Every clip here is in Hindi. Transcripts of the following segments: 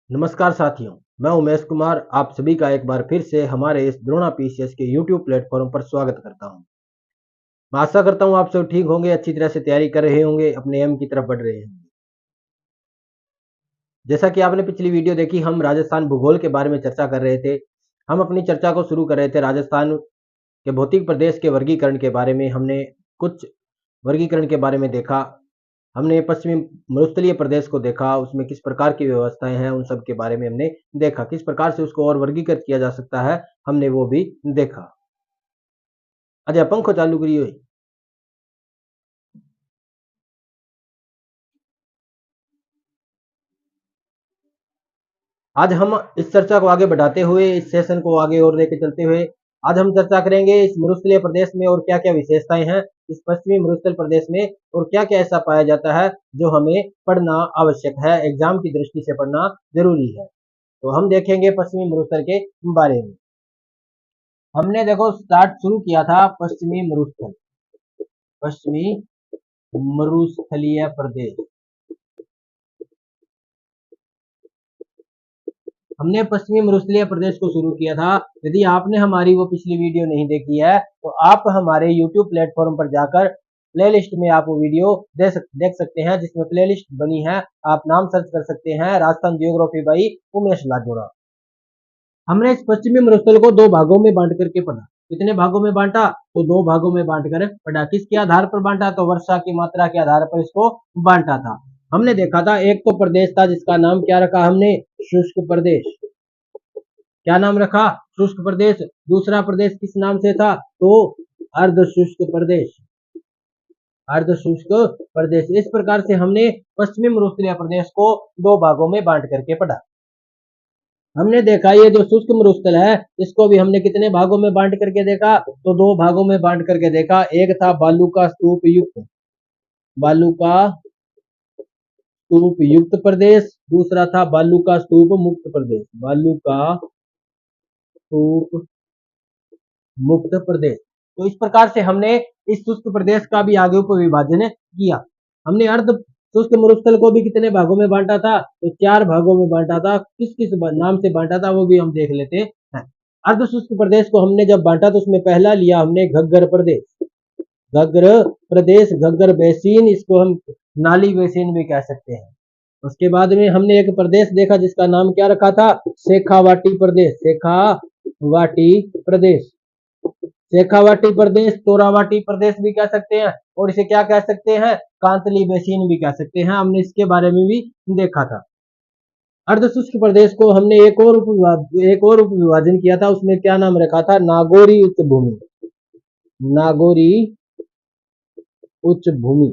नमस्कार साथियों, मैं उमेश कुमार आप सभी का एक बार फिर से हमारे इस द्रोणा पीसीएस के यूट्यूब प्लेटफॉर्म पर स्वागत करता हूं। मैं आशा करता हूं आप सब ठीक होंगे, अच्छी तरह से तैयारी कर रहे होंगे, अपने एम की तरफ बढ़ रहे होंगे। जैसा कि आपने पिछली वीडियो देखी, हम राजस्थान भूगोल के बारे में चर्चा कर रहे थे। हम अपनी चर्चा को शुरू कर रहे थे राजस्थान के भौतिक प्रदेश के वर्गीकरण के बारे में। हमने कुछ वर्गीकरण के बारे में देखा। हमने पश्चिमी मरुस्थलीय प्रदेश को देखा, उसमें किस प्रकार की व्यवस्थाएं हैं, उन सब के बारे में हमने देखा। किस प्रकार से उसको और वर्गीकृत किया जा सकता है, हमने वो भी देखा। अच्छा, पंखो चालू करिए। आज हम इस चर्चा को आगे बढ़ाते हुए, इस सेशन को आगे और लेके चलते हुए, आज हम चर्चा करेंगे इस मरुस्थलीय प्रदेश में और क्या क्या विशेषताएं हैं, इस पश्चिमी मरुस्थल प्रदेश में और क्या क्या ऐसा पाया जाता है जो हमें पढ़ना आवश्यक है, एग्जाम की दृष्टि से पढ़ना जरूरी है। तो हम देखेंगे पश्चिमी मरुस्थल के बारे में। हमने देखो स्टार्ट शुरू किया था पश्चिमी मरुस्थल, पश्चिमी मरुस्थलीय प्रदेश। हमने पश्चिमी मरुस्थलीय प्रदेश को शुरू किया था। यदि आपने हमारी वो पिछली वीडियो नहीं देखी है तो आप हमारे YouTube प्लेटफॉर्म पर जाकर प्लेलिस्ट में आप वो वीडियो देख सकते हैं, जिसमें प्लेलिस्ट बनी है। आप नाम सर्च कर सकते हैं, राजस्थान जियोग्राफी बाई उमेश लाजोरा। हमने इस पश्चिमी मरुस्थल को दो भागों में बांट करके पढ़ा। कितने भागों में बांटा? तो दो भागों में बांट कर पढ़ा। किसके आधार पर बांटा? तो वर्षा की मात्रा के आधार पर इसको बांटा था। हमने देखा था एक तो प्रदेश था जिसका नाम क्या रखा हमने? शुष्क प्रदेश। क्या नाम रखा? शुष्क प्रदेश। दूसरा प्रदेश किस नाम से था? तो अर्ध शुष्क प्रदेश। अर्ध शुष्क प्रदेश। इस प्रकार से हमने पश्चिमी मरुस्थलीय प्रदेश को दो भागों में बांट करके पढ़ा। हमने देखा ये जो शुष्क मरुस्थल है इसको भी हमने कितने भागों में बांट करके देखा? तो दो भागों में बांट करके देखा। एक था बालू का स्तूप युक्त, बालू का स्तूप युक्त प्रदेश। दूसरा था बालू का स्तूप मुक्त प्रदेश, बालू का स्तूप मुक्त प्रदेश। तो इस प्रकार से हमने इस शुष्क प्रदेश का भी आगे उप विभाजन किया। हमने अर्ध शुष्क मरुस्थल को भी कितने भागों में बांटा था? तो चार भागों में बांटा था। किस किस नाम से बांटा था वो भी हम देख लेते हैं। अर्ध शुष्क प्रदेश को हमने जब बांटा तो उसमें पहला लिया हमने घग्गर प्रदेश। घग्गर प्रदेश, घग्गर बेसिन, इसको हम नाली बेसिन भी कह सकते हैं। उसके बाद में हमने एक प्रदेश देखा जिसका नाम क्या रखा था? शेखावाटी प्रदेश। शेखावाटी प्रदेश, शेखावाटी प्रदेश, तोरावाटी प्रदेश भी कह सकते हैं और इसे क्या कह सकते हैं? कांतली बेसिन भी कह सकते हैं। हमने इसके बारे में भी देखा था। अर्धशुष्क प्रदेश को हमने एक और उप विभाजन किया था। उसमें क्या नाम रखा था? नागौरी उच्च भूमि। नागौरी उच्च भूमि,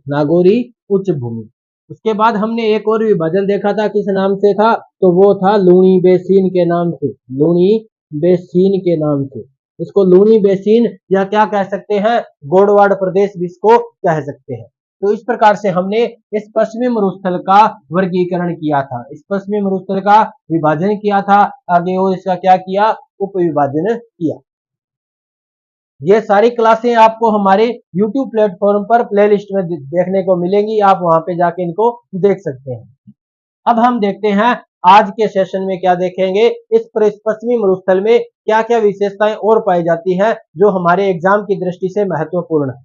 नागौरी उच्च भूमि। उसके बाद हमने एक और विभाजन देखा था, किस नाम से था? तो वो था लूणी बेसिन के नाम से। लूणी बेसिन के नाम से। इसको लूणी बेसिन या क्या कह सकते हैं? गोडवाड़ प्रदेश भी इसको कह सकते हैं। तो इस प्रकार से हमने इस पश्चिमी मरुस्थल का वर्गीकरण किया था, इस पश्चिमी मरुस्थल का विभाजन किया था। आगे वो इसका क्या किया? उप विभाजन किया। ये सारी क्लासें आपको हमारे YouTube प्लेटफॉर्म पर प्लेलिस्ट में देखने को मिलेंगी। आप वहां पे जाके इनको देख सकते हैं। अब हम देखते हैं आज के सेशन में क्या देखेंगे, इस पश्चिमी मरुस्थल में क्या क्या विशेषताएं और पाई जाती हैं जो हमारे एग्जाम की दृष्टि से महत्वपूर्ण है।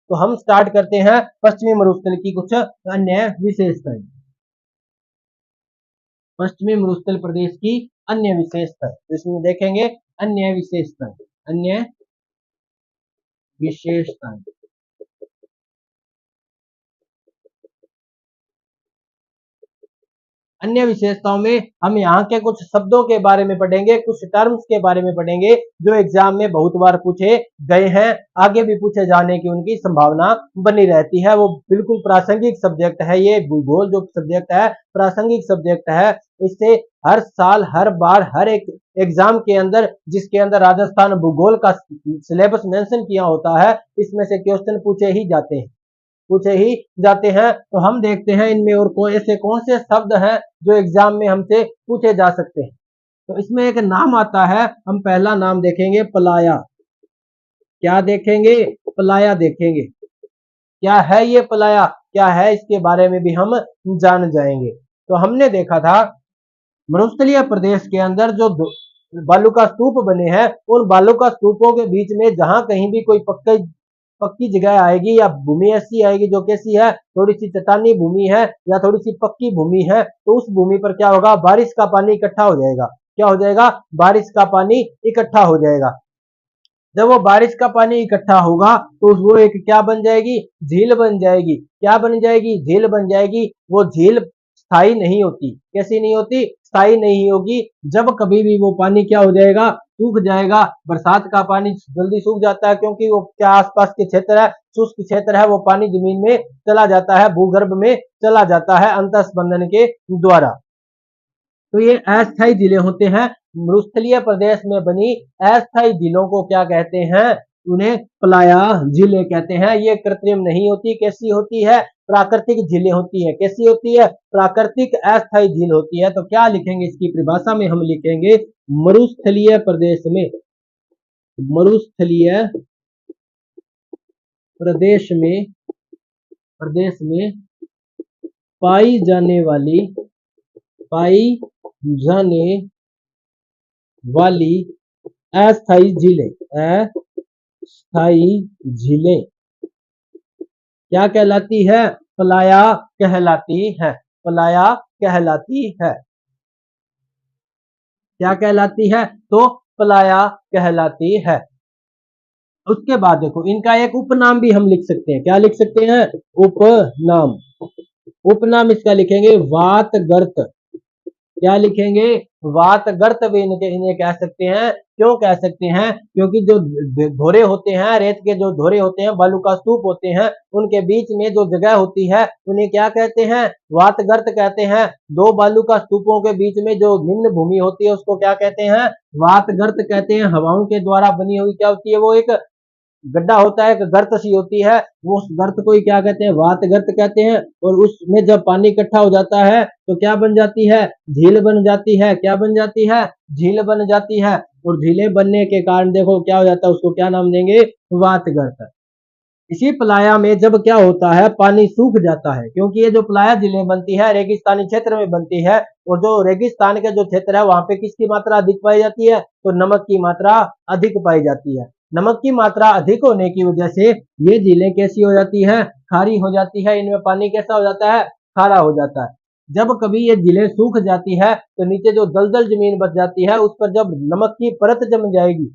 तो हम स्टार्ट करते हैं पश्चिमी मरुस्थल की कुछ अन्य विशेषताएं। पश्चिमी मरुस्थल प्रदेश की अन्य विशेषताएं, तो इसमें देखेंगे अन्य विशेषताएं। अन्य विशेषताएं, अन्य विशेषताओं में हम यहाँ के कुछ शब्दों के बारे में पढ़ेंगे, कुछ टर्म्स के बारे में पढ़ेंगे जो एग्जाम में बहुत बार पूछे गए हैं, आगे भी पूछे जाने की उनकी संभावना बनी रहती है। वो बिल्कुल प्रासंगिक सब्जेक्ट है। ये भूगोल जो सब्जेक्ट है प्रासंगिक सब्जेक्ट है। इससे हर साल हर बार हर एक एग्जाम के अंदर जिसके अंदर राजस्थान भूगोल का सिलेबस मेंशन किया होता है, इसमें से क्वेश्चन पूछे ही जाते हैं। तो हम देखते हैं इनमें और ऐसे कौन से शब्द हैं जो एग्जाम में हमसे पूछे जा सकते हैं। तो इसमें एक नाम आता है, हम पहला नाम देखेंगे पलाया। क्या देखेंगे? पलाया देखेंगे। क्या है ये पलाया? क्या है इसके बारे में भी हम जान जाएंगे। तो हमने देखा था मरुस्थलीय प्रदेश के अंदर जो बालू का स्तूप बने हैं, उन बालू का स्तूपों के बीच में जहां कहीं भी कोई पक्की जगह आएगी या भूमि ऐसी आएगी जो कैसी है, थोड़ी सी चट्टानी भूमि है या थोड़ी सी पक्की भूमि है, तो उस भूमि पर क्या होगा, बारिश का पानी इकट्ठा हो जाएगा। क्या हो जाएगा, बारिश का पानी इकट्ठा हो जाएगा। जब वो बारिश का पानी इकट्ठा होगा तो वो एक क्या बन जाएगी, झील बन जाएगी। क्या बन जाएगी, झील बन जाएगी। वो झील स्थायी नहीं होती। कैसी नहीं होती, स्थायी नहीं होगी। जब कभी भी वो पानी क्या हो जाएगा, सूख जाएगा। बरसात का पानी जल्दी सूख जाता है क्योंकि वो क्या आसपास के क्षेत्र है, शुष्क क्षेत्र है, वो पानी जमीन में चला जाता है, भूगर्भ में चला जाता है अंतःस्पंदन के द्वारा। तो ये अस्थायी झीलें होते हैं। मरुस्थलीय प्रदेश में बनी अस्थायी झीलों को क्या कहते हैं, उन्हें प्लाया झीलें कहते हैं। ये कृत्रिम नहीं होती। कैसी होती है, प्राकृतिक झीलें होती है। कैसी होती है, प्राकृतिक अस्थायी झील होती है। तो क्या लिखेंगे, इसकी परिभाषा में हम लिखेंगे मरुस्थलीय प्रदेश में, मरुस्थलीय प्रदेश में पाई जाने वाली अस्थायी झीलें क्या कहलाती है, प्लाया कहलाती है। प्लाया कहलाती है। क्या कहलाती है, तो प्लाया कहलाती है। उसके बाद देखो, इनका एक उपनाम भी हम लिख सकते हैं। क्या लिख सकते हैं, उपनाम। उपनाम इसका लिखेंगे वातगर्त। क्या लिखेंगे, वातगर्त भी इन्हें कह सकते हैं। क्यों कह सकते हैं, क्योंकि जो धोरे होते हैं, रेत के जो धोरे होते हैं, बालू का स्तूप होते हैं, उनके बीच में जो जगह होती है उन्हें क्या कहते हैं, वातगर्त कहते हैं। दो बालू का स्तूपों के बीच में जो निम्न भूमि होती है उसको क्या कहते हैं, वातगर्त कहते हैं। हवाओं के द्वारा बनी हुई क्या होती है, वो एक गड्ढा होता है, एक गर्त सी होती है, वो उस गर्त को ही क्या कहते हैं, वातगर्त कहते हैं। और उसमें जब पानी इकट्ठा हो जाता है तो क्या बन जाती है, झील बन जाती है। क्या बन जाती है, झील बन जाती है। और झीलें बनने के कारण देखो क्या हो जाता है, उसको क्या नाम देंगे, वातगर्त। इसी प्लाया में जब क्या होता है, पानी सूख जाता है, क्योंकि ये जो प्लाया झीलें बनती है रेगिस्तानी क्षेत्र में बनती है, और जो रेगिस्तान के जो क्षेत्र है वहां पे किसकी मात्रा अधिक पाई जाती है, तो नमक की मात्रा अधिक पाई जाती है। नमक की मात्रा अधिक होने की वजह से ये झीलें कैसी हो जाती है, खारी हो जाती है। इनमें पानी कैसा हो जाता है, खारा हो जाता है। जब कभी ये झीलें सूख जाती है तो नीचे जो दलदल जमीन बच जाती है उस पर जब नमक की परत जम जाएगी,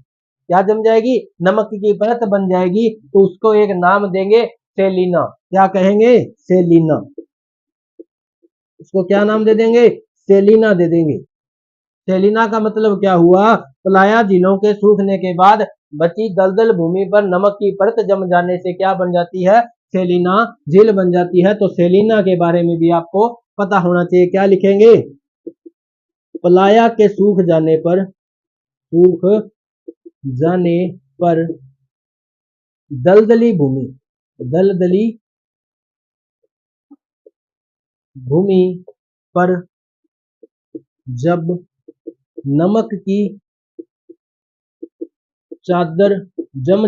क्या जम जाएगी, नमक की परत बन जाएगी, तो उसको एक नाम देंगे सेलिना। क्या कहेंगे, सेलिना। उसको क्या नाम दे देंगे, सेलिना दे देंगे। सेलिना का मतलब क्या हुआ, प्लाया झीलों के सूखने के बाद बची दलदल भूमि पर नमक की परत जम जाने से क्या बन जाती है, सेलिना झील बन जाती है। तो सेलिना के बारे में भी आपको पता होना चाहिए। क्या लिखेंगे, प्लाया के सूख जाने पर दलदली भूमि पर जब नमक की चादर जम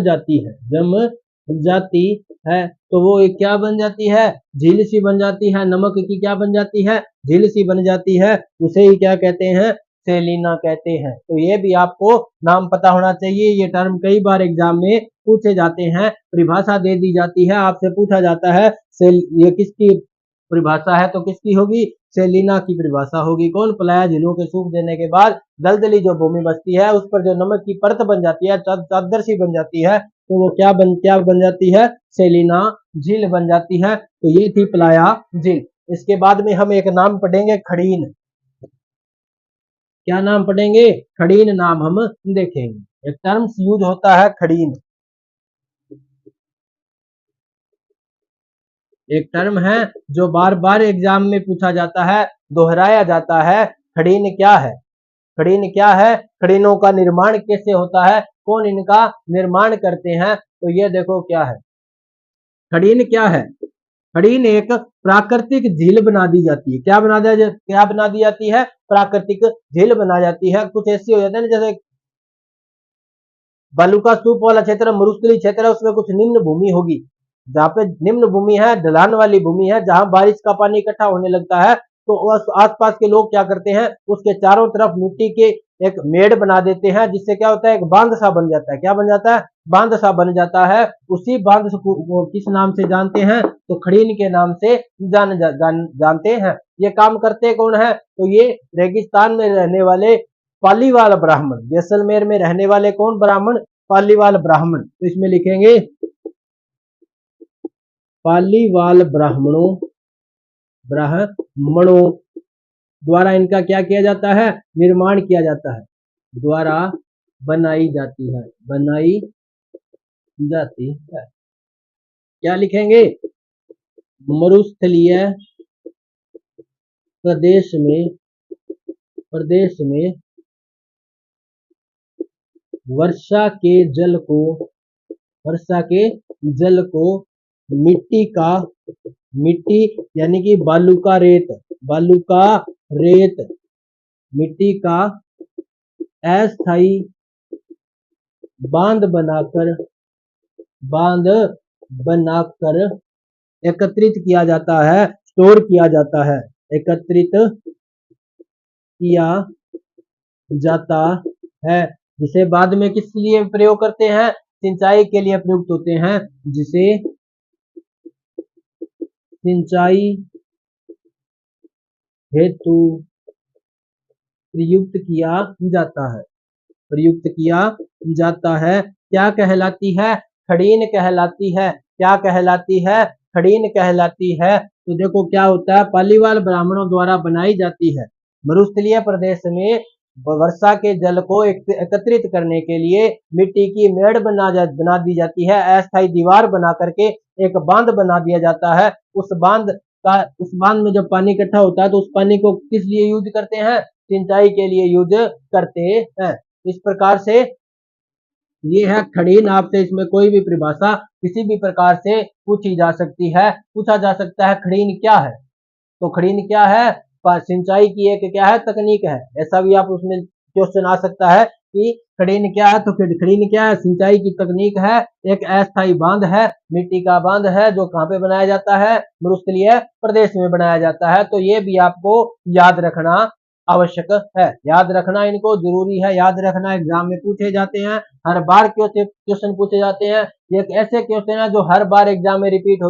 जाती है तो वो एक क्या बन जाती है, झील सी बन जाती है। नमक की क्या बन जाती है, झील सी बन जाती है। उसे ही क्या कहते हैं, सेलिना कहते हैं। तो ये भी आपको नाम पता होना चाहिए। ये टर्म कई बार एग्जाम में पूछे जाते हैं, परिभाषा दे दी जाती है, आपसे पूछा जाता है ये किसकी परिभाषा है, तो किसकी होगी, सेलिना की परिभाषा होगी। कौन, प्लाया झीलों के सूख देने के बाद दलदली जो भूमि बचती है उस पर जो नमक की परत बन जाती है, चादर सी बन जाती है, तो वो क्या बन जाती है, सेलिना झील बन जाती है। तो ये थी प्लाया झील। इसके बाद में हम एक नाम पढ़ेंगे, खड़ीन। क्या नाम पढ़ेंगे, खड़ीन नाम हम देखेंगे। एक टर्म्स यूज होता है खड़ीन, एक टर्म है जो बार बार एग्जाम में पूछा जाता है, दोहराया जाता है। खड़ीन क्या है, खड़ीन क्या है, खड़ीनों का निर्माण कैसे होता है, कौन इनका निर्माण करते हैं, तो ये देखो क्या है, खड़ीन क्या है। खड़ीन एक प्राकृतिक झील बना दी जाती है। क्या बना दी जाती है, प्राकृतिक झील बना जाती है। कुछ ऐसी हो जाती है ना, जैसे बालू का स्तूप वाला क्षेत्र, मरुस्थलीय क्षेत्र है, उसमें कुछ निम्न भूमि होगी, जहाँ पे निम्न भूमि है, ढलान वाली भूमि है, जहां बारिश का पानी इकट्ठा होने लगता है, तो आसपास के लोग क्या करते हैं, उसके चारों तरफ मिट्टी के एक मेड़ बना देते हैं, जिससे क्या होता है, एक बांध सा बन जाता है। क्या बन जाता है? बांध सा बन जाता है। उसी बांध को किस नाम से जानते हैं? तो खड़ीन के नाम से जानते हैं। ये काम करते कौन है? तो ये रेगिस्तान में रहने वाले पालीवाल ब्राह्मण, जैसलमेर में रहने वाले कौन ब्राह्मण? पालीवाल ब्राह्मण। तो इसमें लिखेंगे पालीवाल ब्राह्मणों द्वारा इनका क्या किया जाता है? निर्माण किया जाता है, द्वारा बनाई जाती है, बनाई जाती है। क्या लिखेंगे? मरुस्थलीय प्रदेश में वर्षा के जल को मिट्टी यानी कि बालू का रेत, मिट्टी का अस्थाई बांध बनाकर एकत्रित किया जाता है, स्टोर किया जाता है, एकत्रित किया जाता है, जिसे बाद में किस लिए प्रयोग करते हैं? सिंचाई के लिए प्रयुक्त होते हैं, जिसे सिंचाई हेतु प्रयुक्त किया जाता है। क्या कहलाती है? खड़ीन कहलाती है। क्या कहलाती है? खड़ीन कहलाती है। तो देखो क्या होता है, पालीवाल ब्राह्मणों द्वारा बनाई जाती है। मरुस्थलीय प्रदेश में वर्षा के जल को एकत्रित करने के लिए मिट्टी की मेड़ बना दी जाती है, अस्थायी दीवार बना करके एक बांध बना दिया जाता है। उस बांध में जब पानी इकट्ठा होता है तो उस पानी को किस लिए यूज करते हैं? सिंचाई के लिए यूज करते हैं। इस प्रकार से ये है खड़ीन। आपसे इसमें कोई भी परिभाषा किसी भी प्रकार से पूछा जा सकता है खड़ीन क्या है? तो खड़ीन क्या है? सिंचाई की एक क्या है? तकनीक है। ऐसा भी आप उसमें क्वेश्चन आ सकता है कि खड़ीन क्या है? तो खड़ीन क्या है? सिंचाई की तकनीक है, एक अस्थायी बांध है, मिट्टी का बांध है, जो कहाँ पे बनाया जाता है? मरुस्थलीय प्रदेश में बनाया जाता है। तो ये भी आपको याद रखना आवश्यक है, याद रखना इनको जरूरी है, याद रखना। एग्जाम में पूछे जाते हैं, हर बार क्वेश्चन पूछे जाते हैं। ये एक ऐसे क्वेश्चन है जो हर बार एग्जाम में रिपीट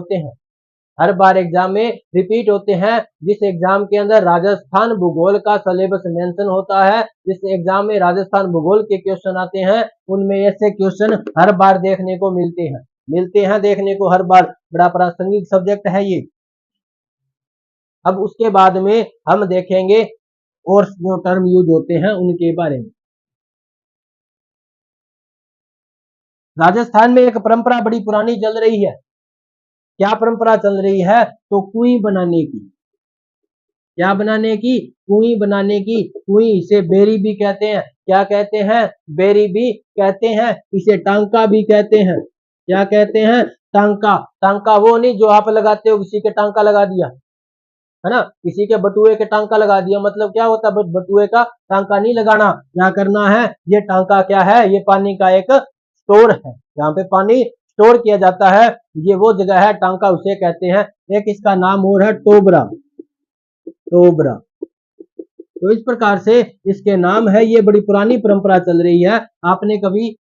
होते हैं, जिस एग्जाम के अंदर राजस्थान भूगोल का सिलेबस मेंशन होता है, जिस एग्जाम में राजस्थान भूगोल के क्वेश्चन आते हैं, उनमें ऐसे क्वेश्चन हर बार देखने को मिलते हैं देखने को हर बार। बड़ा प्रासंगिक सब्जेक्ट है ये। अब उसके बाद में हम देखेंगे और जो टर्म यूज होते हैं उनके बारे में। राजस्थान में एक परंपरा बड़ी पुरानी चल रही है। क्या परंपरा चल रही है? तो कुई बनाने की। क्या बनाने की? कुई बनाने की। कुई इसे बेरी भी कहते हैं। क्या कहते हैं? बेरी भी कहते हैं। इसे टांका भी कहते हैं। क्या कहते हैं? टांका वो नहीं जो आप लगाते हो, किसी के टांका लगा दिया, है ना, किसी के बटुए के टांका लगा दिया, मतलब क्या होता है? बटुए का टांका नहीं लगाना। क्या करना है? ये टांका क्या है? ये पानी का एक स्टोर है, जहाँ पे पानी स्टोर किया जाता है, ये वो जगह है, टांका उसे कहते हैं। एक इसका नाम और है टोबरा। तो इस प्रकार से इसके नाम है। ये बड़ी पुरानी परंपरा चल रही है। आपने कभी,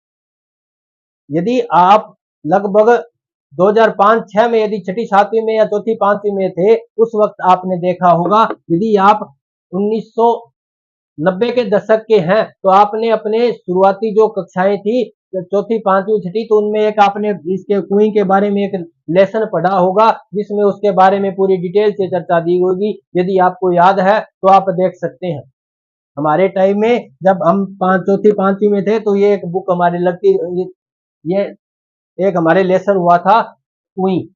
यदि आप लगभग 2005-6 में, यदि छठी सातवीं में या चौथी पांचवी में थे, उस वक्त आपने देखा होगा। यदि आप 1990 के दशक के हैं तो आपने अपने शुरुआती जो कक्षाएं थी, चौथी पांचवी छठी, तो उनमें एक आपने इसके कुएं के बारे में एक लेसन पढ़ा होगा, जिसमें उसके बारे में पूरी डिटेल से चर्चा दी होगी। यदि आपको याद है तो आप देख सकते हैं। हमारे टाइम में जब हम चौथी पांचवी में थे तो ये एक बुक हमारी लगती, ये एक हमारे लेसन हुआ था कुई।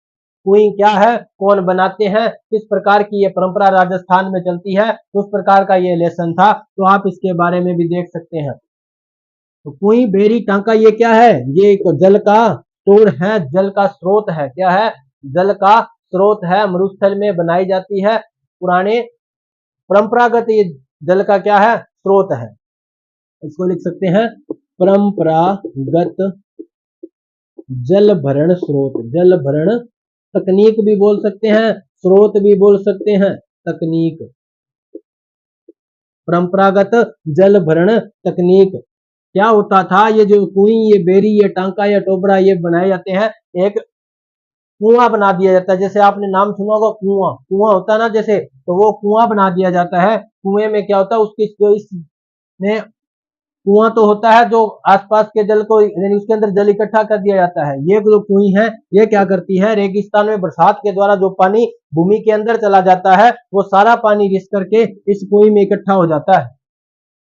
कुई क्या है? कौन बनाते हैं? किस प्रकार की ये परंपरा राजस्थान में चलती है, उस प्रकार का ये लेसन था। तो आप इसके बारे में भी देख सकते हैं। तो कुई, बेरी, टांका, ये क्या है? ये एक जल का स्रोत है, जल का स्रोत है। क्या है? जल का स्रोत है, मरुस्थल में बनाई जाती है। पुराने परंपरागत ये जल का क्या है? स्रोत है। इसको लिख सकते हैं परंपरागत जल भरण स्रोत। जल भरण तकनीक भी बोल सकते हैं, स्रोत भी बोल सकते हैं, तकनीक। परंपरागत जल भरण तकनीक क्या होता था? ये जो कुएं, ये बेरी, ये टांका, या टोबरा, ये बनाए जाते हैं, एक कुआं बना दिया जाता है। जैसे आपने नाम सुना होगा कुआं, कुआं होता है ना जैसे, तो वो कुआं बना दिया जाता है। कुएं में क्या होता है, उसकी जो इसमें कुआं तो होता है जो आसपास के जल को, यानी उसके अंदर जल इकट्ठा कर दिया जाता है। ये जो कुएं है, ये क्या करती है, रेगिस्तान में बरसात के द्वारा जो पानी भूमि के अंदर चला जाता है, वो सारा पानी रिस करके इस कुएं में इकट्ठा हो जाता है,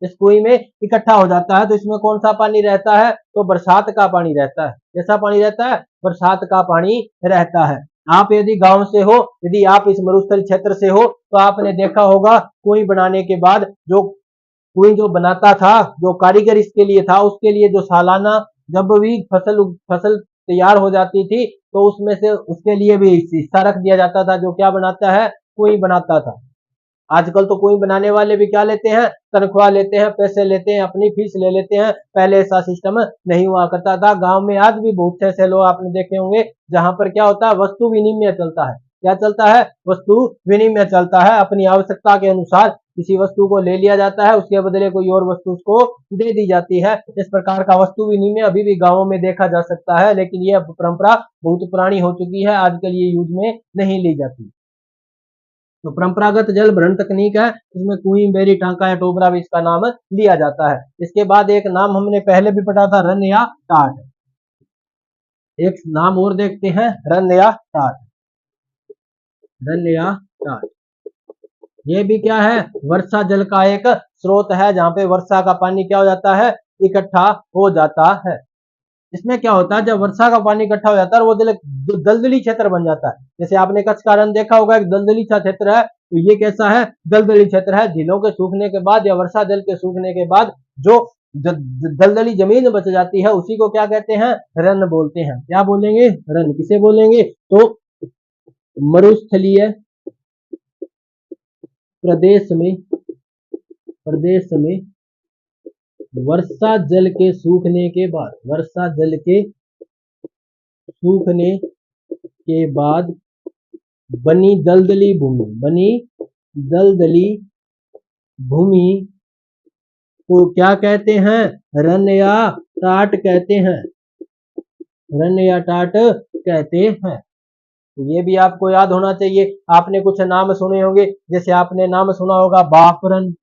इस कुएं में इकट्ठा हो जाता है। तो इसमें कौन सा पानी रहता है? तो बरसात का पानी रहता है। कैसा पानी रहता है? बरसात का पानी रहता है। आप यदि गांव से हो, यदि आप इस मरुस्थल क्षेत्र से हो, तो आपने देखा होगा कुएं बनाने के बाद जो कुएं जो बनाता था, जो कारीगर इसके लिए था, उसके लिए जो सालाना जब भी फसल तैयार हो जाती थी, तो उसमें से उसके लिए भी हिस्सा रख दिया जाता था, जो क्या बनाता है, कुएं बनाता था। आजकल तो कुएं बनाने वाले भी क्या लेते हैं, तनख्वाह लेते हैं, पैसे लेते हैं, अपनी फीस ले लेते हैं। पहले ऐसा सिस्टम नहीं हुआ करता था। गांव में आज भी बहुत से ऐसे लोग आपने देखे होंगे जहां पर क्या होता है, वस्तु विनिमय चलता है। क्या चलता है? वस्तु विनिमय चलता है। अपनी आवश्यकता के अनुसार किसी वस्तु को ले लिया जाता है, उसके बदले कोई और वस्तु उसको दे दी जाती है। इस प्रकार का वस्तु विनिमय अभी भी गांवों में देखा जा सकता है, लेकिन यह परंपरा बहुत पुरानी हो चुकी है, आजकल ये यूज में नहीं ली जाती। तो परंपरागत जल भरण तकनीक है, इसमें कुएं, बेरी, टांका या टोबरा भी इसका नाम लिया जाता है। इसके बाद एक नाम हमने पहले भी पढ़ा था, रन या टाट। एक नाम और देखते हैं, रन या टाट। रन या टाट, ये भी क्या है, वर्षा जल का एक स्रोत है, जहां पे वर्षा का पानी क्या हो जाता है, इकट्ठा हो जाता है। इसमें क्या होता है, जब वर्षा का पानी इकट्ठा हो जाता है, वो दलदली क्षेत्र बन जाता है। जैसे आपने कच्छ का रण देखा होगा, एक दलदली सा क्षेत्र है, तो ये कैसा है, दलदली क्षेत्र है। झीलों के सूखने के बाद या वर्षा जल के सूखने के बाद जो दलदली जमीन बच जाती है, उसी को क्या कहते हैं, रन बोलते हैं। क्या बोलेंगे, रन। किसे बोलेंगे? तो मरुस्थलीय प्रदेश में वर्षा जल के सूखने के बाद, वर्षा जल के सूखने के बाद बनी दलदली भूमि को क्या कहते हैं, रन या टाट कहते हैं। रन या टाट कहते हैं। तो ये भी आपको याद होना चाहिए। आपने कुछ नाम सुने होंगे, जैसे आपने नाम सुना होगा बापरन।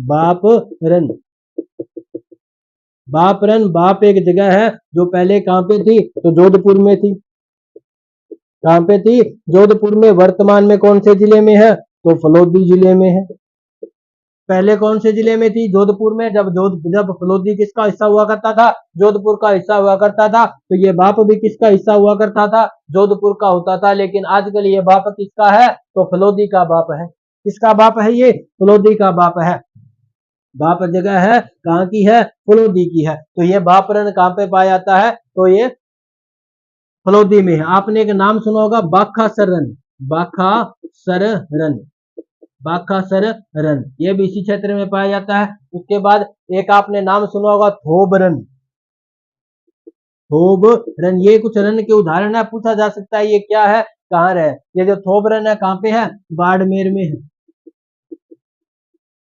बापरन, बापरन, बाप एक जगह है जो पहले कहां पे थी, तो जोधपुर में थी। कहां पे थी, जोधपुर में। वर्तमान में कौन से जिले में है, तो फलोदी जिले में है। पहले कौन से जिले में थी, जोधपुर में। जब फलोदी किसका हिस्सा हुआ करता था, जोधपुर का हिस्सा हुआ करता था, तो ये बाप भी किसका हिस्सा हुआ करता था, जोधपुर का होता था। लेकिन आजकल ये बाप किसका है, तो फलोदी का बाप है। किसका बाप है, ये फलोदी का बाप है। बाप जगह है कहाँ की है, फलोदी की है। तो ये बापरन कहाँ पे पाया जाता है, तो ये फलोदी में है। आपने एक नाम सुना होगा Bakhasar run. Bakhasar run, Bakhasar run, ये भी इसी क्षेत्र में पाया जाता है। उसके बाद एक आपने नाम सुना होगा थोब रन। थोब रन, ये कुछ रन के उदाहरण है, पूछा जा सकता है ये क्या है, कहाँ रहे। ये जो थोब रन है कहाँ पे है, बाड़मेर में है।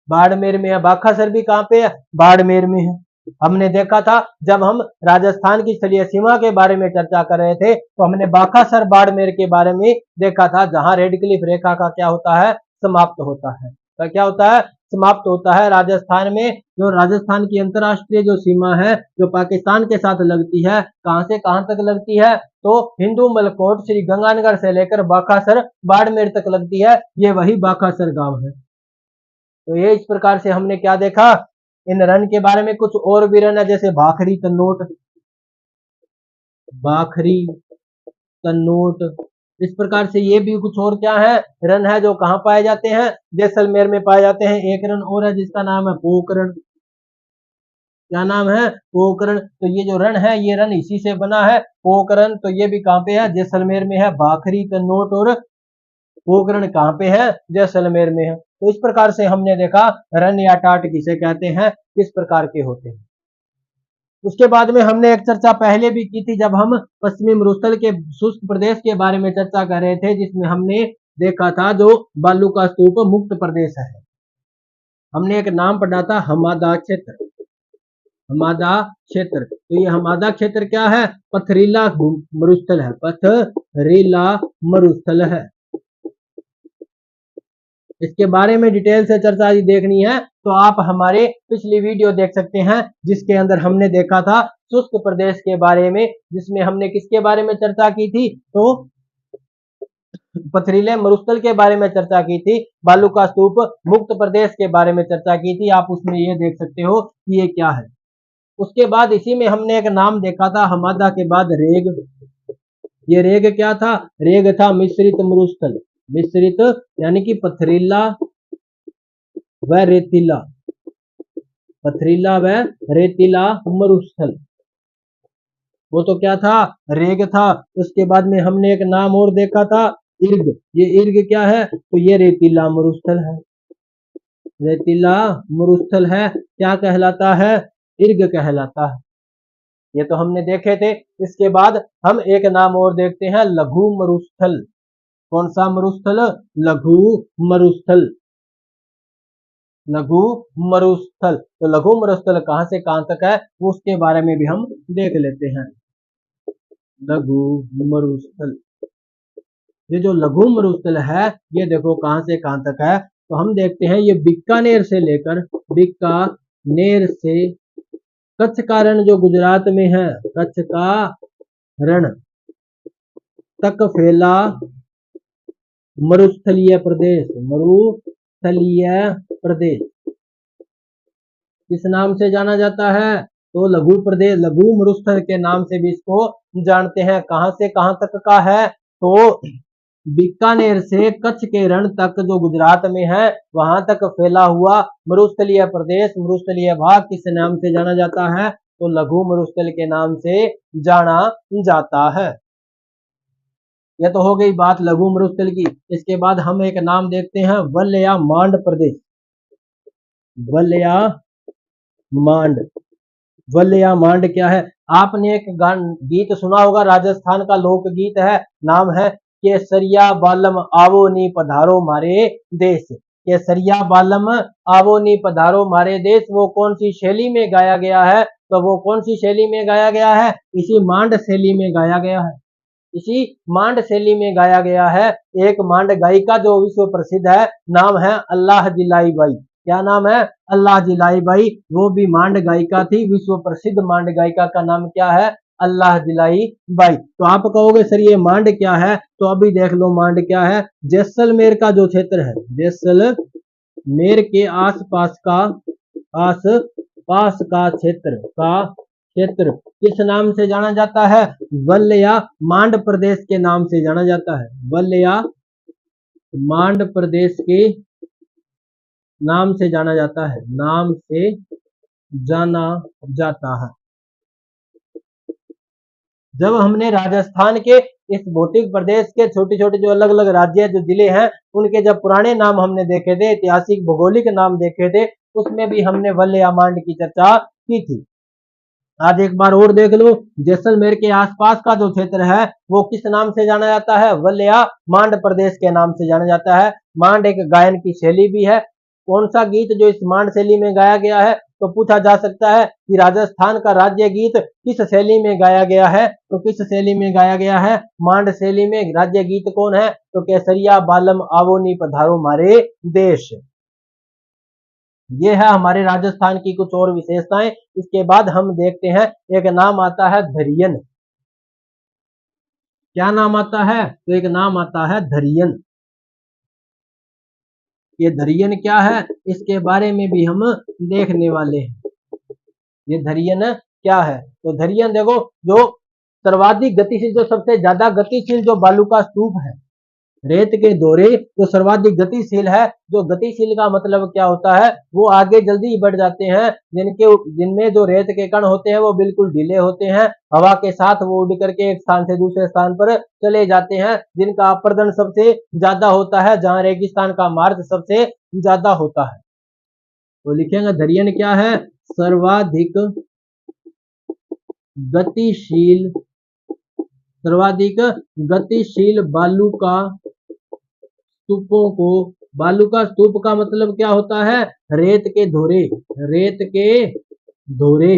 बाड़मेर में है। बाखासर भी कहाँ पे है, बाड़मेर में है। हमने देखा था जब हम राजस्थान की स्थलीय सीमा के बारे में चर्चा कर रहे थे, तो हमने बाखासर बाड़मेर के बारे में देखा था, जहां रेड क्लिफ रेखा का क्या होता है, समाप्त होता है। तो क्या होता है, समाप्त होता है। राजस्थान में जो राजस्थान की अंतरराष्ट्रीय जो सीमा है, जो पाकिस्तान के साथ लगती है, कहां से कहां तक लगती है, तो हिंदू मलकोट श्री गंगानगर से लेकर बाखासर बाड़मेर तक लगती है। ये वही बाखासर गांव है। तो ये इस प्रकार से हमने क्या देखा, इन रन के बारे में। कुछ और भी रन है, जैसे भाखरी तन्नोट, भाखरी तन्नोट। इस प्रकार से ये भी कुछ और क्या है, रन है, जो कहाँ पाए जाते हैं, जैसलमेर में पाए जाते हैं। एक रन और है जिसका नाम है पोकरण। क्या नाम है, पोकरण। तो ये जो रन है, ये रन इसी से बना है, पोकरण। तो ये भी कहाँ पे है, जैसलमेर में है। भाखरी तन्नोट और पोकरण कहाँ पे है, जैसलमेर में है। तो इस प्रकार से हमने देखा रन या टाट किसे कहते हैं, किस प्रकार के होते हैं। उसके बाद में हमने एक चर्चा पहले भी की थी, जब हम पश्चिमी मरुस्थल के शुष्क प्रदेश के बारे में चर्चा कर रहे थे, जिसमें हमने देखा था जो बालू का स्तूप मुक्त प्रदेश है। हमने एक नाम पढ़ा था हमादा क्षेत्र। हमादा क्षेत्र, तो ये हमादा क्षेत्र क्या है? पथरीला मरुस्थल है, पथरीला मरुस्थल है। इसके बारे में डिटेल से चर्चा यदि देखनी है तो आप हमारे पिछली वीडियो देख सकते हैं, जिसके अंदर हमने देखा था शुष्क प्रदेश के बारे में, जिसमें हमने किसके बारे में चर्चा की थी? तो पथरीले मरुस्थल के बारे में चर्चा की थी, बालू का स्तूप मुक्त प्रदेश के बारे में चर्चा की थी। आप उसमें ये देख सकते हो कि ये क्या है। उसके बाद इसी में हमने एक नाम देखा था हमादा के बाद रेग। ये रेग क्या था? रेग था मिश्रित मरुस्थल। मिश्रित यानी कि पथरीला व रेतीला, पथरीला व रेतीला मरुस्थल, वो तो क्या था? रेग था। उसके बाद में हमने एक नाम और देखा था इर्ग। ये इर्ग क्या है? तो ये रेतीला मरुस्थल है। रेतीला मरुस्थल है, क्या कहलाता है? इर्ग कहलाता है। ये तो हमने देखे थे। इसके बाद हम एक नाम और देखते हैं लघु मरुस्थल। कौन सा मरुस्थल? लघु मरुस्थल। लघु मरुस्थल, तो लघु मरुस्थल कहां से कहां तक है वो उसके बारे में भी हम देख लेते हैं। लघु मरुस्थल, ये जो लघु मरुस्थल है ये देखो कहां से कहां तक है। तो हम देखते हैं ये बीकानेर से लेकर, बीकानेर से कच्छ का रण जो गुजरात में है, कच्छ का रण तक फैला मरुस्थलीय प्रदेश। मरुस्थलीय प्रदेश किस नाम से जाना जाता है? तो लघु प्रदेश, लघु मरुस्थल के नाम से भी इसको जानते हैं। कहां से कहां तक का है? तो बीकानेर से कच्छ के रण तक जो गुजरात में है वहां तक फैला हुआ मरुस्थलीय प्रदेश, मरुस्थलीय भाग किस नाम से जाना जाता है? तो लघु मरुस्थल के नाम से जाना जाता है। यह तो हो गई बात लघु मरुस्थल की। इसके बाद हम एक नाम देखते हैं वलया मांड प्रदेश। वलया मांड, वलया मांड क्या है? आपने एक गीत सुना होगा, राजस्थान का लोक गीत है, नाम है केसरिया बालम आवो नी पधारो मारे देश। केसरिया बालम आवो नी पधारो मारे देश, वो कौन सी शैली में गाया गया है? तो वो कौन सी शैली में गाया गया है? इसी मांड शैली में गाया गया है। इसी मांड शैली में गाया गया है। एक मांड गायिका जो विश्व प्रसिद्ध है, नाम है अल्लाह जिलाई बाई। क्या नाम है? अल्लाह जिलाई बाई। वो भी मांड गायिका थी, विश्व प्रसिद्ध मांड गायिका का नाम क्या है? अल्लाह जिलाई बाई। तो आप कहोगे सर ये मांड क्या है? तो अभी देख लो मांड क्या है। जैसलमेर का जो क्षेत्र है, जैसलमेर के आसपास का, आसपास का क्षेत्र किस नाम से जाना जाता है? वलया मांड प्रदेश के नाम से जाना जाता है। वलया मांड प्रदेश के नाम से जाना जाता है, नाम से जाना जाता है। जब हमने राजस्थान के इस भौतिक प्रदेश के छोटे छोटे जो अलग अलग राज्य जो जिले हैं उनके जब पुराने नाम हमने देखे थे, ऐतिहासिक भौगोलिक नाम देखे थे, उसमें भी हमने वलया मांड की चर्चा की थी। आज एक बार और देख लो, जैसलमेर के आसपास का जो क्षेत्र है वो किस नाम से जाना जाता है? वलया मांड प्रदेश के नाम से जाना जाता है। मांड एक गायन की शैली भी है। कौन सा गीत जो इस मांड शैली में गाया गया है? तो पूछा जा सकता है कि राजस्थान का राज्य गीत किस शैली में गाया गया है? तो किस शैली में गाया गया है? मांड शैली में। राज्य गीत कौन है? तो केसरिया बालम आवोनी पधारो मारे देश। ये है हमारे राजस्थान की कुछ और विशेषताएं। इसके बाद हम देखते हैं एक नाम आता है धरियन। क्या नाम आता है? तो एक नाम आता है धरियन। ये धरियन क्या है इसके बारे में भी हम देखने वाले हैं। ये धरियन क्या है? तो धरियन देखो, जो सर्वाधिक गतिशील, जो सबसे ज्यादा गतिशील जो बालू का स्तूप है, रेत के दौरे जो सर्वाधिक गतिशील है। जो गतिशील का मतलब क्या होता है? वो आगे जल्दी बढ़ जाते हैं, जिनमें जो रेत के कण होते हैं वो बिल्कुल ढीले होते हैं, हवा के साथ वो उड़ करके एक स्थान से दूसरे स्थान पर चले जाते हैं, जिनका अपर्दन सबसे ज्यादा होता है, जहां रेगिस्तान का मार्ग सबसे ज्यादा होता है। तो लिखेंगे धरियन क्या है? सर्वाधिक गतिशील, सर्वाधिक गतिशील बालू का स्तूपों को बालू का स्तूप का मतलब क्या होता है? रेत के धोरे, रेत के धोरे।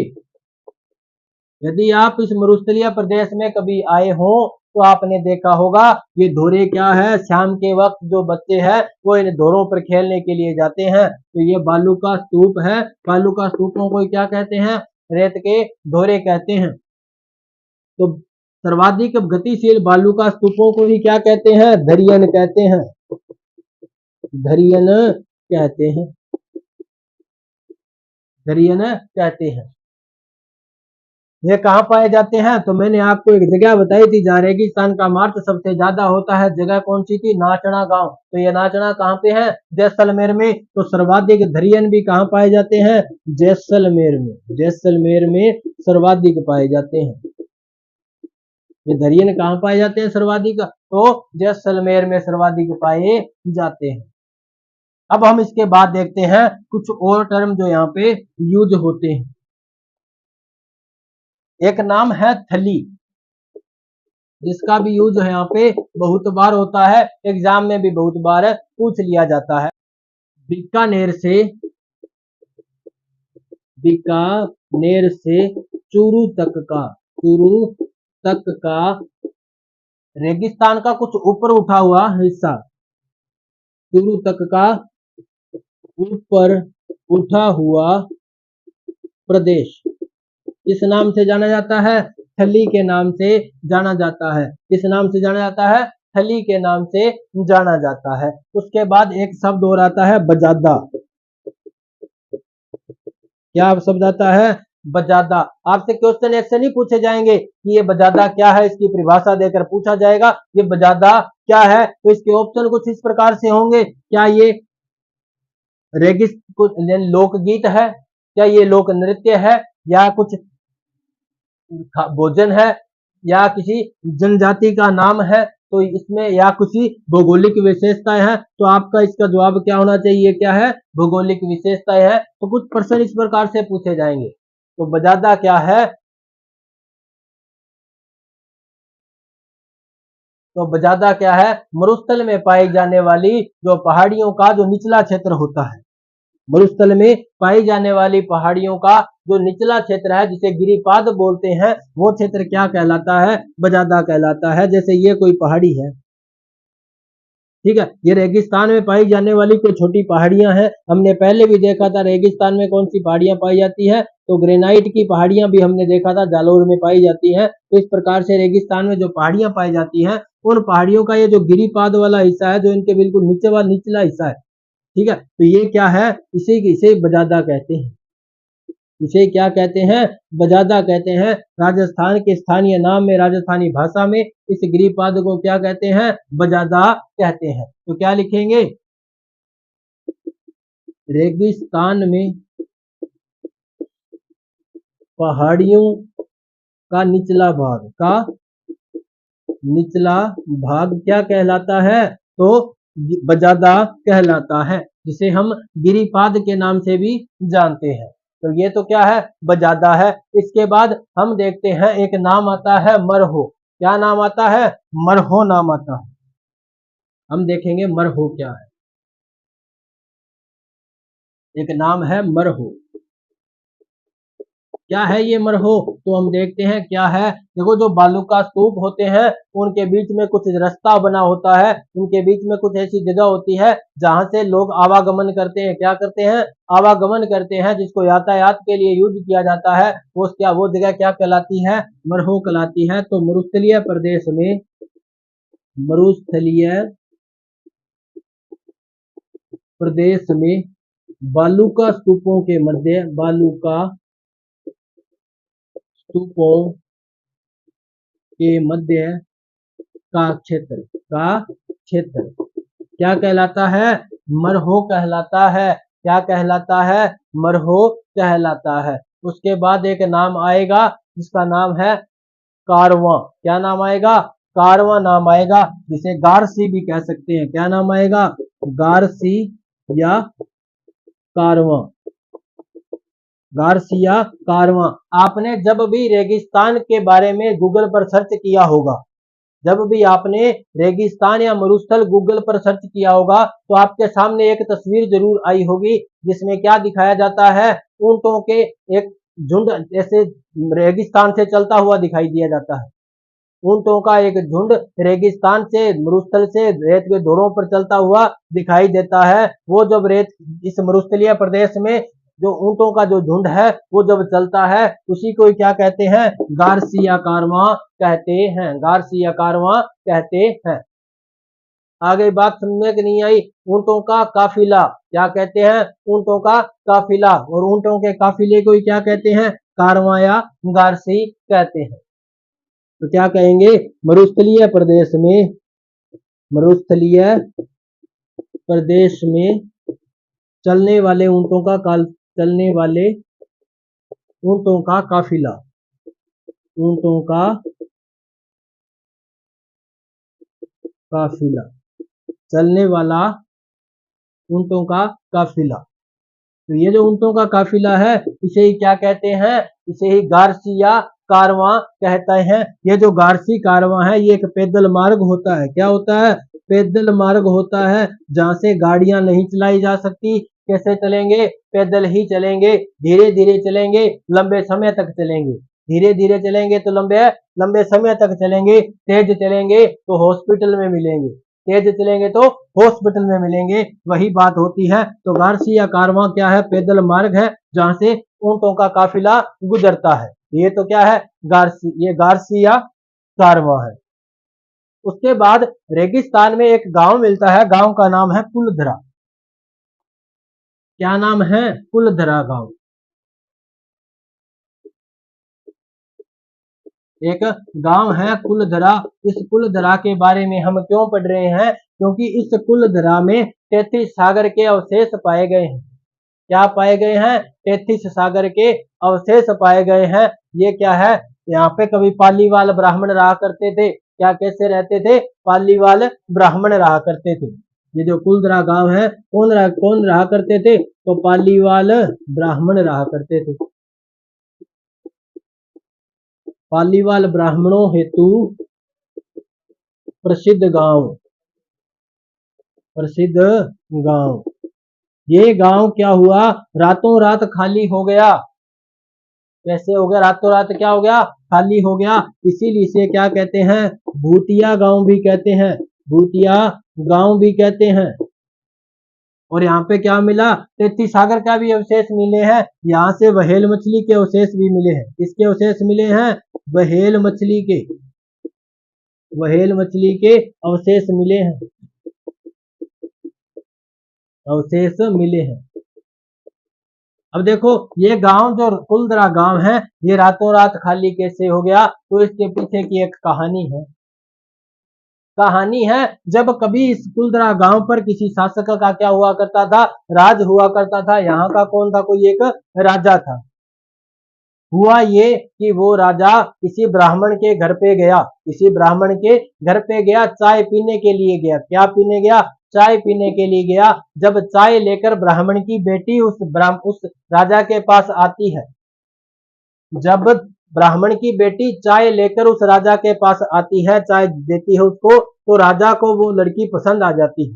यदि आप इस मरुस्थलीय प्रदेश में कभी आए हो तो आपने देखा होगा ये धोरे क्या है। शाम के वक्त जो बच्चे हैं वो इन धोरों पर खेलने के लिए जाते हैं, तो ये बालू का स्तूप है। बालू का स्तूपों को क्या कहते हैं? रेत के धोरे कहते हैं। तो सर्वाधिक गतिशील बालू का स्तूपों को ही क्या कहते हैं? धरियन कहते हैं, धरियन कहते हैं, धरियन कहते हैं। ये कहाँ पाए जाते हैं? तो मैंने आपको एक जगह बताई थी जहाँ रेगिस्तान का मार्च सबसे ज्यादा होता है। जगह कौन सी थी? नाचना गांव। तो ये नाचना कहाँ पे है? जैसलमेर में। तो सर्वाधिक धरियन भी कहाँ पाए जाते हैं? जैसलमेर में, जैसलमेर में सर्वाधिक पाए जाते हैं। ये धरियन कहाँ पाए जाते हैं सर्वाधिक? तो जैसलमेर में सर्वाधिक पाए जाते हैं। अब हम इसके बाद देखते हैं कुछ और टर्म जो यहाँ पे यूज होते हैं। एक नाम है थली, जिसका भी यूज यहाँ पे बहुत बार होता है, एग्जाम में भी बहुत बार पूछ लिया जाता है। बीकानेर से, बीकानेर से चूरू तक का, चूरू तक का रेगिस्तान का कुछ ऊपर उठा हुआ हिस्सा, चूरू तक का ऊपर उठा हुआ प्रदेश किस नाम से जाना जाता है? थली के नाम से जाना जाता है। किस नाम से जाना जाता है? थली के नाम से जाना जाता है। उसके बाद एक शब्द और आता है बजादा। क्या शब्द आता है? बजादा। आपसे क्वेश्चन ऐसे नहीं पूछे जाएंगे कि ये बजादा क्या है, इसकी परिभाषा देकर पूछा जाएगा ये बजादा क्या है। तो इसके ऑप्शन कुछ इस प्रकार से होंगे। क्या ये रेगिस लोकगीत है? क्या ये लोक नृत्य है? या कुछ भोजन है? या किसी जनजाति का नाम है? तो इसमें या किसी भौगोलिक विशेषताएं हैं। तो आपका इसका जवाब क्या होना चाहिए? क्या है? भौगोलिक विशेषताएं है। तो कुछ प्रश्न इस प्रकार से पूछे जाएंगे। तो बजादा क्या है? तो बजादा क्या है? मरुस्थल में पाई जाने वाली जो पहाड़ियों का जो निचला क्षेत्र होता है, मरुस्थल में पाई जाने वाली पहाड़ियों का जो निचला क्षेत्र है जिसे गिरिपाद बोलते हैं, वो क्षेत्र क्या कहलाता है? बजादा कहलाता है। जैसे ये कोई पहाड़ी है, ठीक है, ये रेगिस्तान में पाई जाने वाली कोई छोटी पहाड़ियां हैं। हमने पहले भी देखा था रेगिस्तान में कौन सी पहाड़ियां पाई जाती है, तो ग्रेनाइट की पहाड़ियां भी हमने देखा था जालोर में पाई जाती हैं। तो इस प्रकार से रेगिस्तान में जो पहाड़ियां पाई जाती हैं उन पहाड़ियों का ये जो गिरिपाद वाला हिस्सा है, जो इनके बिल्कुल नीचे वाला निचला हिस्सा है, ठीक है, तो ये क्या है? इसे बजादा कहते हैं। इसे क्या कहते हैं? बजादा कहते हैं। राजस्थान के स्थानीय नाम में, राजस्थानी भाषा में इस गिरिपाद को क्या कहते हैं? बजादा कहते हैं। तो क्या लिखेंगे? रेगिस्तान में पहाड़ियों का निचला भाग, का निचला भाग क्या कहलाता है? तो बजादा कहलाता है, जिसे हम गिरिपाद के नाम से भी जानते हैं। तो ये तो क्या है? बजादा है। इसके बाद हम देखते हैं एक नाम आता है मरहो। क्या नाम आता है? मरहो नाम आता है। हम देखेंगे मरहो क्या है। एक नाम है मरहो। क्या है ये मरहो? तो हम देखते हैं क्या है। देखो, जो बालू का स्तूप होते हैं उनके बीच में कुछ रास्ता बना होता है, उनके बीच में कुछ ऐसी जगह होती है जहां से लोग आवागमन करते हैं। क्या करते हैं? आवागमन करते हैं, जिसको यातायात के लिए यूज किया जाता है। वो जगह क्या कहलाती है? मरहो कहलाती है। तो मरुस्थलीय प्रदेश में, मरुस्थलीय प्रदेश में बालू का स्तूपों के मध्य, बालू का स्तूपों के मध्य का क्षेत्र क्या कहलाता है? मरहो कहलाता है। क्या कहलाता है? मरहो कहलाता है। उसके बाद एक नाम आएगा जिसका नाम है कारवां। क्या नाम आएगा? कारवां नाम आएगा, जिसे गारसी भी कह सकते हैं। क्या नाम आएगा? गारसी या कारवां, गारसिया कारवां। आपने जब भी रेगिस्तान के बारे में गूगल पर सर्च किया होगा जब भी आपने रेगिस्तान या मरुस्थल गूगल पर सर्च किया होगा तो आपके सामने एक तस्वीर जरूर आई होगी, जिसमें क्या दिखाया जाता है, ऊंटों के एक झुंड ऐसे रेगिस्तान से चलता हुआ दिखाई दिया जाता है। ऊंटों का एक झुंड रेगिस्तान से मरुस्थल से रेत के दौरों पर चलता हुआ दिखाई देता है। वो जब रेत इस मरुस्थलीय प्रदेश में जो ऊंटों का जो झुंड है वो जब चलता है, उसी को क्या कहते हैं, गार्सिया कारवां कहते हैं, गार्सिया कारवां कहते हैं। आगे बात समझ में नहीं आई। ऊंटों का काफिला क्या कहते हैं, ऊंटों का काफिला, और ऊंटों के काफिले को क्या कहते हैं, कारवां या गारसी कहते हैं। तो क्या कहेंगे, मरुस्थलीय प्रदेश में, मरुस्थलीय प्रदेश में चलने वाले ऊंटों का चलने वाले ऊंटों का काफिला, ऊंटों का काफिला, चलने वाला ऊंटों का काफिला। तो ये जो ऊंटों का काफिला है इसे ही क्या कहते हैं, इसे ही गारसिया कारवां कहते हैं। ये जो गारसी कारवां है ये एक पैदल मार्ग होता है, क्या होता है, पैदल मार्ग होता है, जहां से गाड़ियां नहीं चलाई जा सकती। कैसे चलेंगे, पैदल ही चलेंगे, धीरे धीरे चलेंगे, लंबे समय तक चलेंगे, धीरे धीरे चलेंगे तो लंबे लंबे समय तक चलेंगे, तेज चलेंगे तो हॉस्पिटल में मिलेंगे, तेज चलेंगे तो हॉस्पिटल में मिलेंगे, वही बात होती है। तो गारसिया कारवां क्या है, पैदल मार्ग है जहां से ऊंटों का काफिला गुजरता है। ये तो क्या है, ये गारसिया कारवां है। उसके बाद रेगिस्तान में एक गांव मिलता है, गांव का नाम है कुलधरा। क्या नाम है, कुलधरा गांव। एक गांव है कुलधरा। इस कुलधरा के बारे में हम क्यों पढ़ रहे हैं, क्योंकि इस कुलधरा में 33 सागर के अवशेष पाए गए हैं। क्या पाए गए हैं, 33 सागर के अवशेष पाए गए हैं। ये क्या है, यहाँ पे कभी पालीवाल ब्राह्मण रहा करते थे। क्या कैसे रहते थे, पालीवाल ब्राह्मण रहा करते थे। ये जो कुलधरा गांव है, कौन रहा करते थे, तो पालीवाल ब्राह्मण रहा करते थे। पालीवाल ब्राह्मणों हेतु प्रसिद्ध गांव, प्रसिद्ध गांव। ये गांव क्या हुआ, रातों रात खाली हो गया। कैसे हो गया, रातों रात क्या हो गया, खाली हो गया। इसीलिए इसे क्या कहते हैं, भूतिया गांव भी कहते हैं, भूतिया गांव भी कहते हैं। और यहाँ पे क्या मिला, 33 सागर का भी अवशेष मिले हैं। यहाँ से व्हेल मछली के अवशेष भी मिले हैं। किसके अवशेष मिले हैं, व्हेल मछली के, व्हेल मछली के अवशेष मिले हैं, अवशेष मिले हैं। अब देखो ये गांव जो कुलधरा गांव है ये रातों रात खाली कैसे हो गया, तो इसके पीछे की एक कहानी है। कहानी है, जब कभी इस कुलधरा गांव पर किसी शासक का क्या हुआ करता था, राज हुआ करता था। यहाँ का कौन था, कोई एक राजा था। हुआ ये कि वो राजा किसी ब्राह्मण के घर पे गया, किसी ब्राह्मण के घर पे गया, चाय पीने के लिए गया। क्या पीने गया, चाय पीने के लिए गया। जब चाय लेकर ब्राह्मण की बेटी उस राजा के पास आती है, जब ब्राह्मण की बेटी चाय लेकर उस राजा के पास आती है, चाय देती है उसको, तो राजा को वो लड़की पसंद आ जाती है।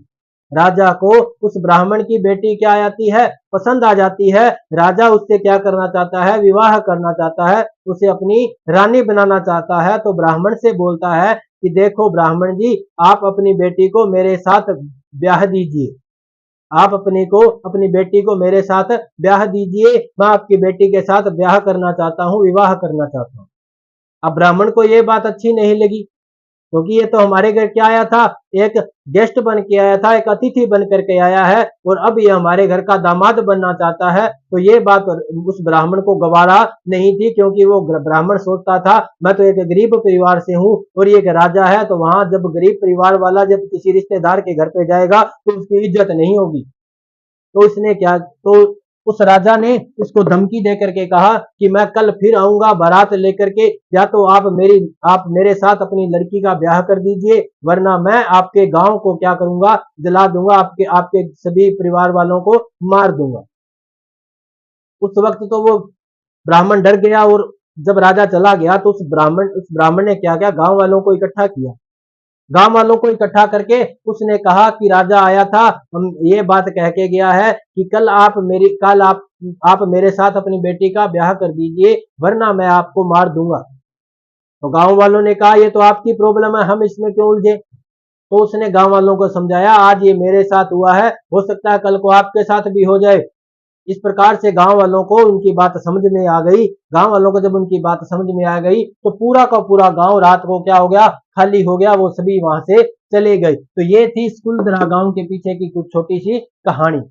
राजा को उस ब्राह्मण की बेटी क्या आती है, पसंद आ जाती है। राजा उससे क्या करना चाहता है, विवाह करना चाहता है, उसे अपनी रानी बनाना चाहता है। तो ब्राह्मण से बोलता है कि देखो ब्राह्मण जी, आप अपनी बेटी को मेरे साथ ब्याह दीजिए, आप अपनी बेटी को मेरे साथ ब्याह दीजिए, मैं आपकी बेटी के साथ ब्याह करना चाहता हूँ, विवाह करना चाहता हूँ। अब ब्राह्मण को ये बात अच्छी नहीं लगी, क्योंकि ये तो हमारे घर क्या आया था, एक गेस्ट बन के आया था, एक अतिथि बन करके आया है, और अब ये हमारे घर का दामाद बनना चाहता है। तो ये बात उस ब्राह्मण को गवारा नहीं थी, क्योंकि वो ब्राह्मण सोचता था मैं तो एक गरीब परिवार से हूँ और ये एक राजा है, तो वहां जब गरीब परिवार वाला जब किसी रिश्तेदार के घर पे जाएगा तो उसकी इज्जत नहीं होगी। तो उसने क्या, तो उस राजा ने उसको धमकी दे करके कहा कि मैं कल फिर आऊंगा बारात लेकर के, या तो आप मेरे साथ अपनी लड़की का ब्याह कर दीजिए, वरना मैं आपके गांव को क्या करूंगा, जला दूंगा, आपके सभी परिवार वालों को मार दूंगा। उस वक्त तो वो ब्राह्मण डर गया, और जब राजा चला गया तो उस ब्राह्मण ने क्या किया, गांव वालों को इकट्ठा किया। गांव वालों को इकट्ठा करके उसने कहा कि राजा आया था, हम ये बात कह के गया है कि कल आप मेरे साथ अपनी बेटी का ब्याह कर दीजिए, वरना मैं आपको मार दूंगा। तो गांव वालों ने कहा ये तो आपकी प्रॉब्लम है, हम इसमें क्यों उलझे। तो उसने गांव वालों को समझाया आज ये मेरे साथ हुआ है, हो सकता है कल को आपके साथ भी हो जाए। इस प्रकार से गांव वालों को उनकी बात समझ में आ गई। गांव वालों को जब उनकी बात समझ में आ गई तो पूरा का पूरा गांव रात को क्या हो गया, खाली हो गया, वो सभी वहां से चले गए। तो ये थी स्कूलदरा गांव के पीछे की कुछ छोटी सी कहानी।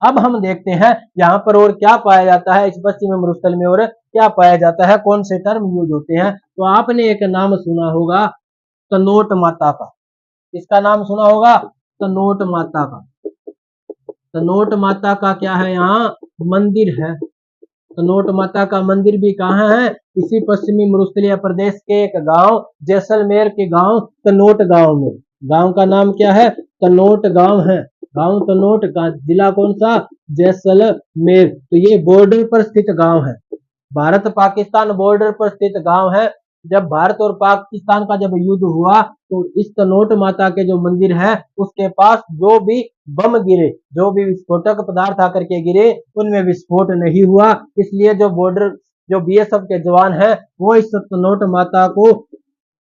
अब हम देखते हैं यहाँ पर और क्या पाया जाता है, इस पश्चिमी मरुस्थल में और क्या पाया जाता है, कौन से टर्म यूज होते हैं। तो आपने एक नाम सुना होगा तनोट माता का। इसका नाम सुना होगा तनोट माता का। तनोट माता का क्या है, यहाँ मंदिर है। तनोट माता का मंदिर भी कहाँ है, इसी पश्चिमी मरुस्थलीय प्रदेश के एक गांव जैसलमेर के गांव तनोट गांव में। गांव का नाम क्या है, तनोट गांव है। गांव तनोट का, जिला कौन सा, जैसलमेर। तो ये बॉर्डर पर स्थित गांव है, भारत पाकिस्तान बॉर्डर पर स्थित गांव है। जब भारत और पाकिस्तान का जब युद्ध हुआ तो इस तनोट माता के जो मंदिर है उसके पास जो भी बम गिरे, जो भी विस्फोटक पदार्थ आकर के गिरे, उनमें विस्फोट नहीं हुआ। इसलिए जो बीएसएफ के जवान हैं वो इस तनोट माता को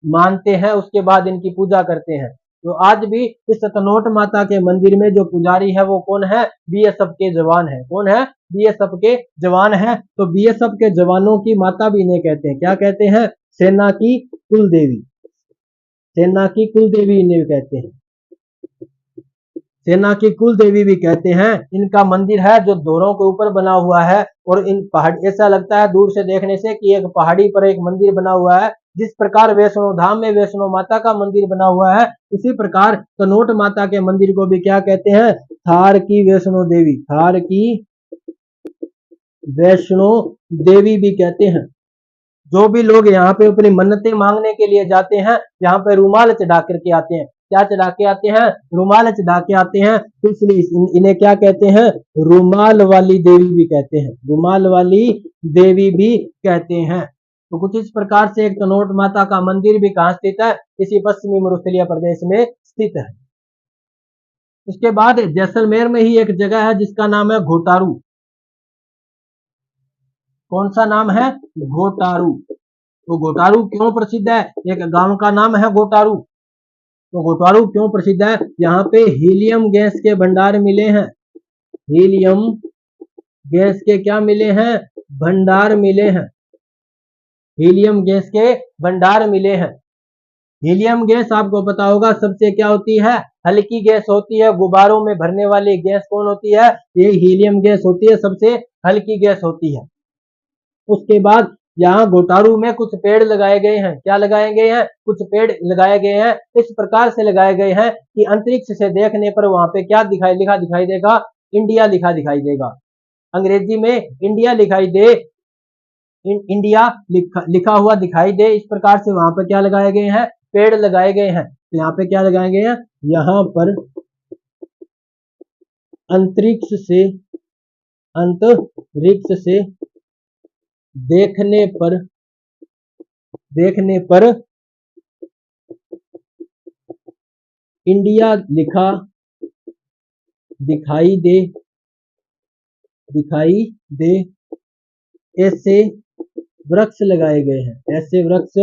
मानते हैं, उसके बाद इनकी पूजा करते हैं। तो आज भी इस तनोट माता के मंदिर में जो पुजारी है वो कौन है, बीएसएफ के जवान है। कौन है, बीएसएफ के जवान है। तो बीएसएफ के जवानों की माता भी इन्हें कहते हैं, क्या कहते हैं, सेना की कुल देवी। सेना की कुल देवी इन्हें कहते हैं, सेना की कुल देवी भी कहते हैं। इनका मंदिर है जो दोरों के ऊपर बना हुआ है, और इन पहाड़, ऐसा लगता है दूर से देखने से कि एक पहाड़ी पर एक मंदिर बना हुआ है। जिस प्रकार वैष्णो धाम में वैष्णो माता का मंदिर बना हुआ है, उसी प्रकार तनोट माता के मंदिर को भी क्या कहते हैं, थार की वैष्णो देवी। थार की वैष्णो देवी भी कहते हैं। जो भी लोग यहाँ पे अपनी मन्नतें मांगने के लिए जाते हैं, यहाँ पे रूमाल चढ़ा करके आते हैं। क्या चढ़ा के आते हैं, रूमाल चढ़ा के आते हैं। तो इसलिए इन्हें क्या कहते हैं, रूमाल वाली देवी भी कहते हैं, रूमाल वाली देवी भी कहते हैं। तो कुछ इस प्रकार से एक तनोट माता का मंदिर भी कहाँ स्थित है, इसी पश्चिमी मरुस्थलीय प्रदेश में स्थित है। उसके बाद जैसलमेर में ही एक जगह है जिसका नाम है घोटारू। कौन सा नाम है, घोटारू। तो घोटारू क्यों प्रसिद्ध है, एक गांव का नाम है घोटारू। तो घोटारू क्यों प्रसिद्ध है, यहाँ पे हीलियम गैस के भंडार मिले हैं। हीलियम गैस के क्या मिले हैं, भंडार मिले हैं। हीलियम गैस के भंडार मिले हैं। हीलियम गैस आपको पता होगा सबसे क्या होती है, हल्की गैस होती है। गुब्बारों में भरने वाली गैस कौन होती है, ये हीलियम गैस होती है, सबसे हल्की गैस होती है। उसके बाद यहाँ घोटारू में कुछ पेड़ लगाए गए हैं। क्या लगाए गए हैं, कुछ पेड़ लगाए गए हैं। इस प्रकार से लगाए गए हैं कि अंतरिक्ष से देखने पर वहां पे क्या लिखा दिखाई देगा, इंडिया लिखा दिखाई देगा। अंग्रेजी में इंडिया लिखाई दे, इंडिया लिखा हुआ दिखाई दे। इस प्रकार से वहां पर क्या लगाए गए हैं, पेड़ लगाए गए हैं। तो यहाँ पे क्या लगाए गए हैं, यहाँ पर अंतरिक्ष से देखने पर इंडिया लिखा दिखाई दे ऐसे वृक्ष लगाए गए हैं, ऐसे वृक्ष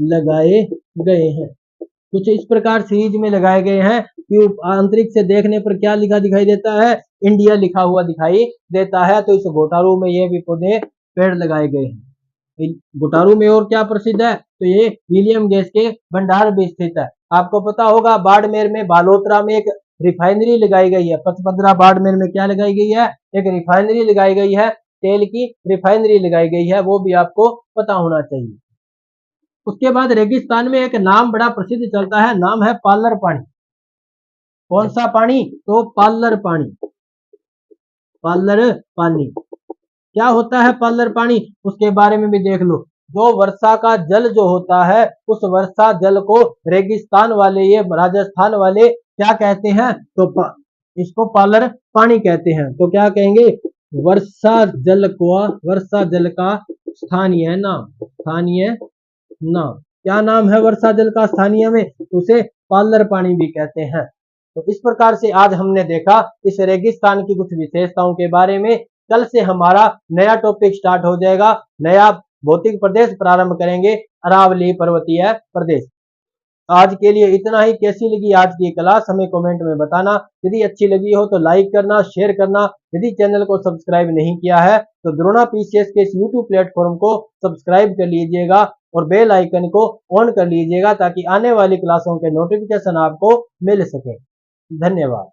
लगाए गए हैं। कुछ इस प्रकार सीरीज में लगाए गए हैं कि अंतरिक्ष से देखने पर क्या लिखा दिखाई देता है, इंडिया लिखा हुआ दिखाई देता है। तो इस घोटारू में ये भी पौधे पेड़ लगाए गए हैं। घोटारू में और क्या प्रसिद्ध है, तो ये हीलियम गैस के भंडार भी स्थित है। आपको पता होगा बाड़मेर में, बालोतरा में एक रिफाइनरी लगाई गई है। पचपदरा बाड़मेर में क्या लगाई गई है, एक रिफाइनरी लगाई गई है, तेल की रिफाइनरी लगाई गई है, वो भी आपको पता होना चाहिए। उसके बाद रेगिस्तान में एक नाम बड़ा प्रसिद्ध चलता है, नाम है पालर पानी। कौन सा पानी, तो पालर पानी। पालर पानी क्या होता है, पालर पानी, उसके बारे में भी देख लो। जो वर्षा का जल जो होता है, उस वर्षा जल को रेगिस्तान वाले, ये राजस्थान वाले क्या कहते हैं, तो इसको पालर पानी कहते हैं। तो क्या कहेंगे, वर्षा जल का स्थानीय नाम, स्थानीय नाम। क्या नाम है वर्षा जल का स्थानीय में? तो उसे पार्लर पानी भी कहते हैं। तो इस प्रकार से आज हमने देखा इस रेगिस्तान की कुछ विशेषताओं के बारे में। कल से हमारा नया टॉपिक स्टार्ट हो जाएगा, नया भौतिक प्रदेश प्रारंभ करेंगे, अरावली पर्वतीय प्रदेश। आज के लिए इतना ही। कैसी लगी आज की क्लास हमें कमेंट में बताना। यदि अच्छी लगी हो तो लाइक करना, शेयर करना। यदि चैनल को सब्सक्राइब नहीं किया है तो द्रोणा पीसीएस के इस यूट्यूब प्लेटफॉर्म को सब्सक्राइब कर लीजिएगा और बेल आइकन को ऑन कर लीजिएगा ताकि आने वाली क्लासों के नोटिफिकेशन आपको मिल सके। धन्यवाद।